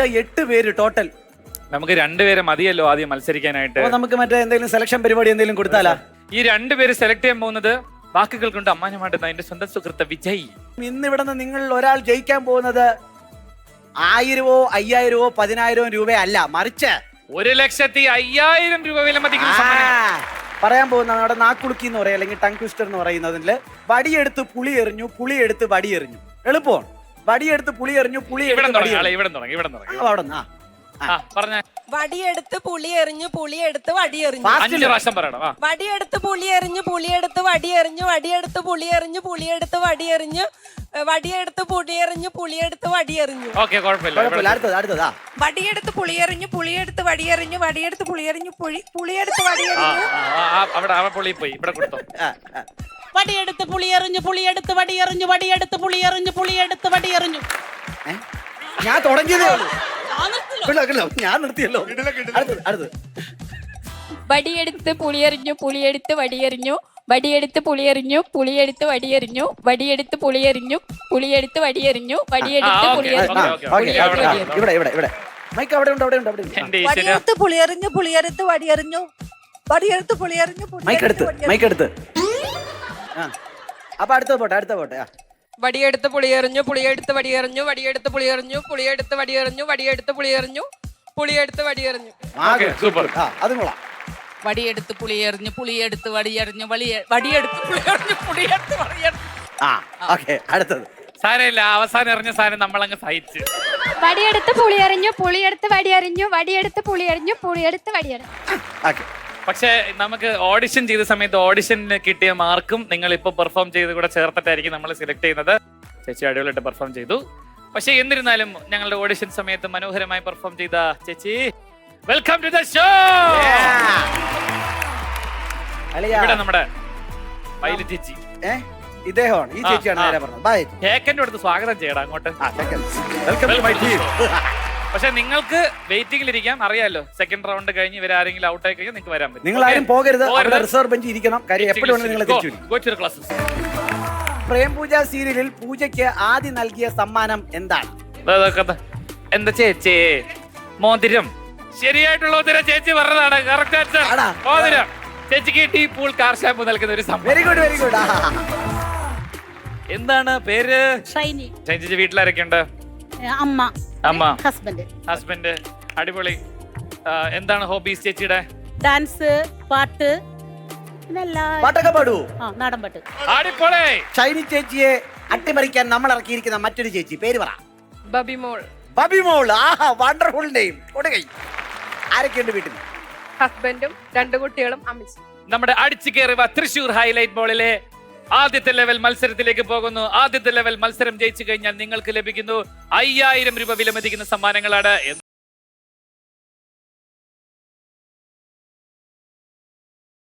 8 പേര് ടോട്ടൽ. നമുക്ക് രണ്ടുപേരെ മതിയല്ലോ ആദ്യം മത്സരിക്കാനായിട്ട്. നമുക്ക് മറ്റേ എന്തെങ്കിലും സെലക്ഷൻ പരിപാടി എന്തെങ്കിലും കൊടുത്താലാ? ഈ രണ്ടുപേര് സെലക്ട് ചെയ്യാൻ പോകുന്നത് വാക്കുകൾ കൊണ്ട് അമ്മാനമാടുന്ന എന്റെ സ്വന്തം സുഹൃത്ത് വിജയ്. ഇന്ന് ഇവിടെ നിന്ന് നിങ്ങൾ ഒരാൾ ജയിക്കാൻ പോകുന്നത് 1000-ഓ 5000-ഓ 10,000 രൂപയല്ല, മറിച്ച് 1,50,000 രൂപ വില മതിക്കുന്ന സമ്മാനം. പറയാൻ പോകുന്ന നമ്മുടെ നാക്കുളുക്കി എന്ന് പറയാം, അല്ലെങ്കിൽ ടങ് ട്വിസ്റ്റർ എന്ന് പറയുന്നതില് വടിയെടുത്ത് പുളി എറിഞ്ഞു, പുളി എടുത്ത് വടി എറിഞ്ഞു. എളുപ്പമാണ്. വടിയെടുത്ത് പുളി എറിഞ്ഞു, പുളി ഇവിടെ എടുത്ത് വടി എറിഞ്ഞു. വടിയെടുത്ത് പുളി എറിഞ്ഞു, പുളി എടുത്ത് വടി എറിഞ്ഞു. 5 പ്രാവശ്യം പറയണം. വടിയെടുത്ത് പുളി എറിഞ്ഞു, പുളി എടുത്ത് വടി എറിഞ്ഞു. വടിയെടുത്ത് പുളി എറിഞ്ഞു, പുളി എടുത്ത് വടി എറിഞ്ഞു. വടിയെടുത്ത് പുളി എറിഞ്ഞു, പുളി എടുത്ത് വടി എറിഞ്ഞു. ഓക്കെ, കുഴപ്പമില്ല. അടുത്തതാ. വടിയെടുത്ത് പുളി എറിഞ്ഞു, പുളി എടുത്ത് വടി എറിഞ്ഞു. വടിയെടുത്ത് പുളി എറിഞ്ഞു, പുളിയെടുത്ത് വടി എറിഞ്ഞു. അവിടെ പുളി പോയി, ഇവിടെ കൊടുത്തോ. വടിയെടുത്ത് പുളി എറിഞ്ഞു, പുളിയെടുത്ത് വടി എറിഞ്ഞു. വടിയെടുത്ത് പുളി എറിഞ്ഞു, പുളിയെടുത്ത് വടി എറിഞ്ഞു. ഞാൻ തുടങ്ങിയതേ ഉള്ളൂ. ഞാൻ നിർത്തിയല്ലോ. അടുത്തത്. വടിയെടുത്ത് പുളിയെറിഞ്ഞു, പുളിയെടുത്ത് വടിയെറിഞ്ഞു. വടിയെടുത്ത് പുളിയെറിഞ്ഞു, പുളിയെടുത്ത് വടിയെറിഞ്ഞു. വടിയെടുത്ത് പുളിയെറിഞ്ഞു, പുളിയെടുത്ത് വടിയെറിഞ്ഞു. വടിയെടുത്ത് ഇവിടെ മൈക്ക് അവിടെ ഉണ്ട്. വടിയെടുത്ത് പുളിയെറിഞ്ഞു, പുളിയെടുത്ത് വടിയെറിഞ്ഞു. വടിയെടുത്ത് പുളിയെറിഞ്ഞു, മൈക്ക് എടുത്ത്. അപ്പൊ അടുത്ത പോട്ടെ. വടിയെടുത്ത് പുളിയെറിഞ്ഞു, പുളിയെടുത്ത് വടിയെറിഞ്ഞു. വടിയെടുത്ത് പുളിയെറിഞ്ഞു, പുളിയെടുത്ത് വടിയെറിഞ്ഞു. വടിയെടുത്ത് പുളിയെറിഞ്ഞു, പുളിയെടുത്ത് വടിയെറിഞ്ഞു. സൂപ്പർ. അതും കൊള്ളാം. വടിയെടുത്ത് പുളിയെറിഞ്ഞു, പുളിയെടുത്ത് വടിയെറിഞ്ഞു. വടിയെടുത്ത് പുളിയെറിഞ്ഞു, പുളിയെടുത്ത് വടിയെറിഞ്ഞു. അടുത്തത്. സാരമില്ല, അവസാനം എറിഞ്ഞ സാധനം നമ്മളങ്ങ് സഹിച്ച്. വടിയെടുത്ത് പുളിയെറിഞ്ഞു, പുളിയെടുത്ത് വടിയെറിഞ്ഞു. വടിയെടുത്ത് പുളിയെറിഞ്ഞു, പുളിയെടുത്ത് വടിയെറിഞ്ഞു. പക്ഷെ നമുക്ക് ഓഡിഷൻ ചെയ്ത സമയത്ത് ഓഡിഷന് കിട്ടിയ മാർക്കും നിങ്ങൾ ഇപ്പൊ പെർഫോം ചെയ്ത് കൂടെ ചേർത്തിട്ടായിരിക്കും നമ്മൾ സെലക്ട് ചെയ്യുന്നത്. ചേച്ചി അടിപൊളിയായിട്ട് പെർഫോം ചെയ്തു. പക്ഷെ എന്നിരുന്നാലും ഞങ്ങളുടെ ഓഡിഷൻ സമയത്ത് മനോഹരമായി പെർഫോം ചെയ്ത ചേച്ചി, വെൽക്കം ടു ദ ഷോ. ഇവിടെ നമ്മുടെ പൈലറ്റ് ചേച്ചി, ഇദ്ദേഹമാണ് ഈ ചേച്ചിയാണ് നേരെ പറഞ്ഞത്. കേക്കന്റെ അടുത്ത് സ്വാഗതം ചെയ്യണം അങ്ങോട്ട്. പക്ഷെ നിങ്ങൾക്ക് വെയിറ്റിംഗിലിരിക്കാം, അറിയാലോ. സെക്കൻഡ് റൗണ്ട് കഴിഞ്ഞ് ഇവർ ആരെങ്കിലും ഔട്ട് ആയി കഴിഞ്ഞാൽ നിങ്ങൾക്ക് വരാൻ പറ്റും. നിങ്ങൾ ആരും പോകരുത്, റിസർവ് ബെഞ്ച് ഇരിക്കണം. കാര്യം എപ്പോഴും നിങ്ങൾ പ്രേം പൂജ സീരിയലിൽ പൂജയ്ക്ക് ആദ്യം നൽകിയ സമ്മാനം എന്താണ്? എന്താ ചേച്ചി? മോതിരം. ശരിയായിട്ടുള്ള ഉത്തരം ചേച്ചി പറഞ്ഞതാണ്. കറക്റ്റ് ആൻസർ, മോതിരം. ചേച്ചിക്ക് ടീ പൂൾ കാർ ഷാമ്പു നൽകുന്ന ഒരു സമ്മാനം. Very good. എന്താണ് പേര്? ഷൈനി. ചേച്ചി വീട്ടിലാരൊക്കെ ഉണ്ട്? അമ്മ, ഹസ്ബൻഡ്. അടിപൊളി. എന്താണ് ഹോബീസ് ചേച്ചിയുടെ? ഡാൻസ്, പാട്ട്, പാട്ടൊക്കെ പാടൂ. നാടൻ പാട്ട്. അടിപൊളി. ഷൈനി ചേച്ചിയെ അട്ടിമറിക്കാൻ നമ്മൾ ഇറക്കിയിരിക്കുന്ന മറ്റൊരു ചേച്ചി, പേര് പറ. ബബിമോൾ. Wonderful name. ആരൊക്കെയുണ്ട് വീട്ടിൽ? ഹസ്ബൻഡും 2 കുട്ടികളും അമ്മച്ചി. നമ്മുടെ അടിച്ചു കയറുക തൃശൂർ ഹൈലൈറ്റ് ബോളിലെ ആദ്യത്തെ ലെവൽ മത്സരത്തിലേക്ക് പോകുന്നു. ആദ്യത്തെ ലെവൽ മത്സരം ജയിച്ചു കഴിഞ്ഞാൽ നിങ്ങൾക്ക് ലഭിക്കുന്നു 5000 രൂപ വിലമതിക്കുന്ന സമ്മാനങ്ങളാണ്.